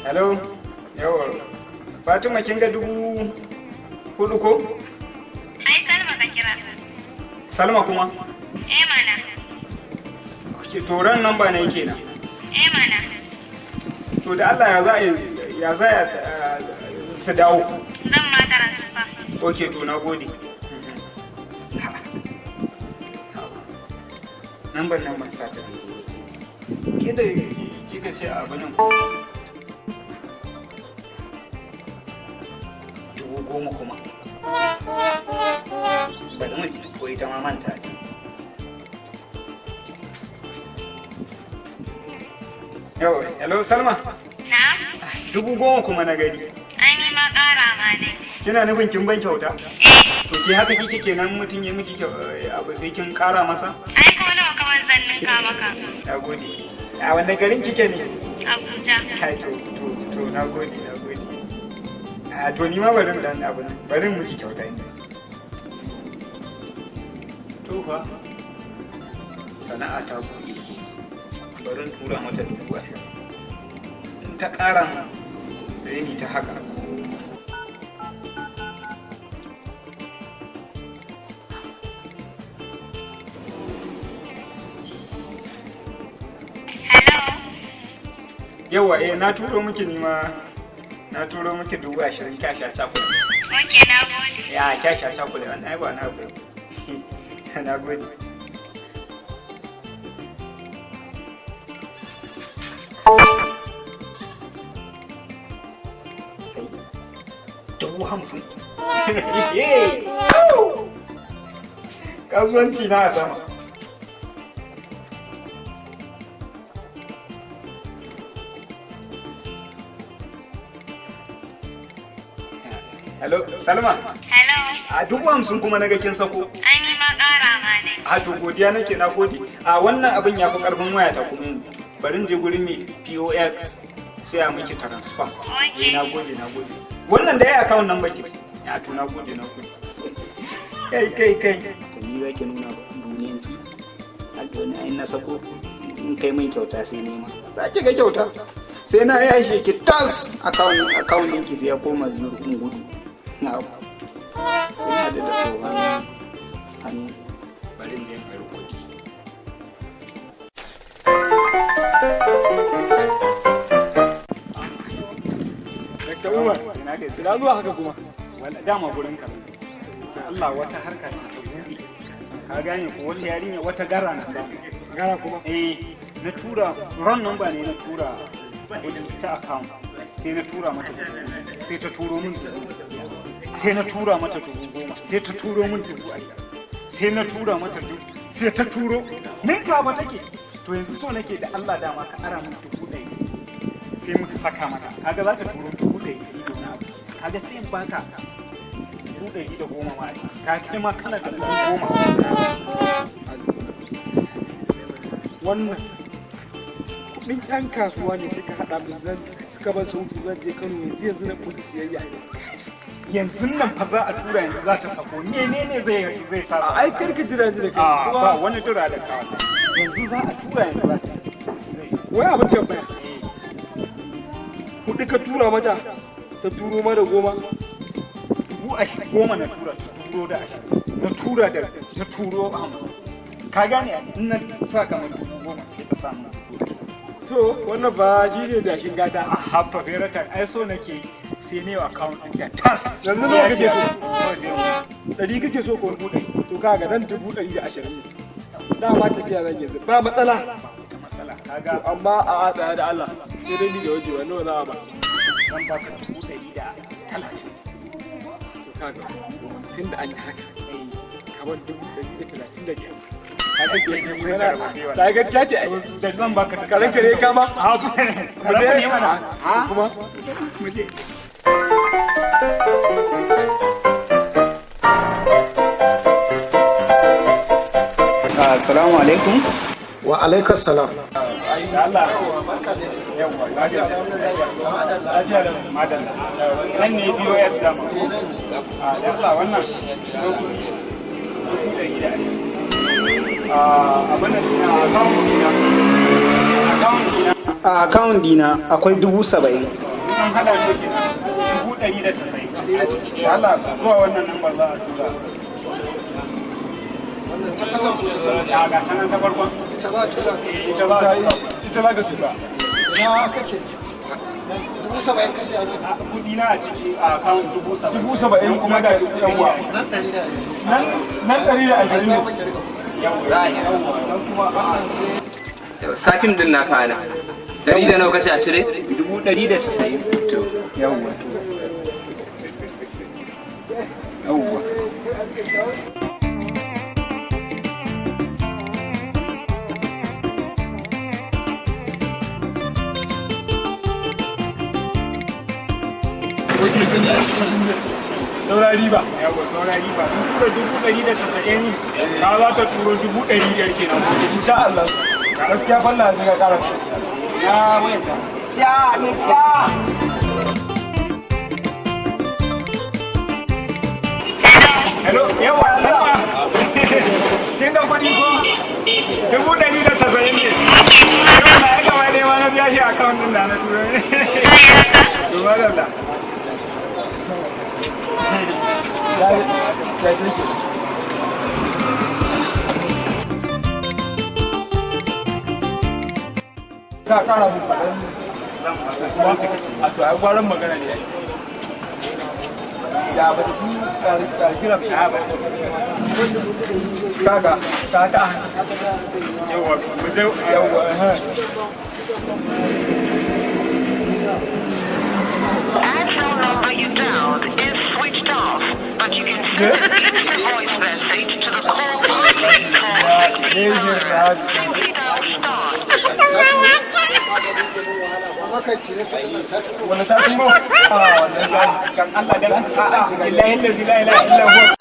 Hello. Yawa. Fatima kin ga 4,000 ko? Ai Salma ka kira. Salma kuma? Mana. To ran nan ba ne kenan. Mana. To da Allah ya za su dawo. Zan ma transfer. Okay, to na gode. Nan ban sa ta daidai. Kika ce abu nan. 10,000 kuma. Bari mu ji ko ita ma manta ta. Yau, hello Salma. Na? 10,000 kuma na gari. Ai ni ma ƙara ma ne. Kina nufin kin ban kyauta? To ke haka kike kenan mutum ya miki abu sai kin ƙara masa? Ai ko nawa kawai zan ninka maka. Na gode. A wannan garin kike ne? Abuja. Ai to na gode. A to ni ma barin dan abu nan. Barin miki kyauta ne. To fa sana'a ta buɗe ke. Barin tura mata 20,000. In ta ƙara da ni ta haka. Yawa na turo miki nima na turo miki 20,000 kyasha cakule. Okay, na gode. Ya kyasha cakule wannan ai ba na gode. Na gode. $50,000. Kasuwanci na a sama. Hello, Salma. Hello. A 50,000 kuma naga kin sako. Ai ni ma ƙara ma ne. A to godiya nake na gode. A wannan abin ya fi ƙarfin waya ta kuma bari in je gurin mai POX sai a miki transfer. Okay. Na gode. Wannan da ya account number ki. Ya to na gode. Kai. To ni zaki nuna ba duniyanci. Aldo ne ai na sako in kai min kyauta sai nema. Za ki ga kyauta. Sai na yashe ki tas account ɗinki sai ya koma zuru in gudu. Na ina da tsohon hannu bari in je in karɓi kuɗi. Dr. Umar, ina zuwa haka kuma? Wanda dama gurin ka. Allah wata harka ce ta buɗe. Ka gane ko wata yarinya wata gara na samu. Gara kuma? Na tura ran number ne na tura kuɗi ta account. Sai na tura mata kuɗi. Sai ta turo min sai na tura mata 10,000 sai ta turo min 5,000 sai na tura mata 2,000 sai ta turo ninka ba take to yanzu so nake da Allah dama ka ara min 1,000 sai muka saka mata kaga za ta turo 1,000 kaga sai in baka 1,010 ma ka kai ma kana da 10,000 wannan kudin yan kasuwa ne suka hada min zan suka ban sauki zan je Kano yanzu na kusa siyayya yanzu nan fa za a tura yanzu za ta sako menene zai sa ai karka jira da kai ba wani tura da ka yanzu za a tura yanzu za ta wai abin tambaya kudi ka tura mata ta turo ma da 10,000 10 na tura ta turo da 20 na tura da ta turo 50 ka gane in na sa kamar 10,000 sai ta samu to wannan ba shi ne da shin gata a haffa ferata ai so nake sai ne account din da tas yanzu ne kake so 100 kake so ko 100 to kaga dan 120 ne dama tafiya zan yanzu ba matsala kaga amma a tsaya da Allah sai dai ni da waje wannan za a ba zan baka 130 to kaga tunda an yi haka kamar 135 ta gaskiya ce da zan baka kalan kare kama mu je mana kuma mu je assalamu alaikum wa alaikum salam Allah barka da yawa lafiya da madalla nan ne biyo ya tsama da Allah wannan abin da account dina a account dina akwai 70,000. An hada shi kenan 190 a ciki. Allah zuwa wannan lambar za a tura. Ya ga ta nan ta farkon. Ita za tura. Ita za ka tura. ina kake 70,000 kace a zai Kudi na a ciki a account 70,000. 70,000 kuma da yawa nan 120 Safin din na kana. 100 da nawa kace a cire? 190. To, Yawwa. Yawwa. saura riba Yawwa saura riba. Tura 190 ka za ta turo 500 kenan. insha Allah gaskiya falla sai ka kara Ya wayanta. Hello, yawa sama. Kin ga kuɗi ko? 190 ne. Yau na ya gaba ne ma na biya shi account din da na tura ne. Duba da Allah. ya take ka kara mu kadan Kuma cika ce. a to ai gwaran magana ne ya ba da kira ya ba kaga ta ta Yawa, mu sai yawa Actual number you dialed is switched off, but you can send an instant voice message to the call complete for simply dial star. wani ta tumo a wannan kan Allah dan a'a billahi la ilaha illa huwa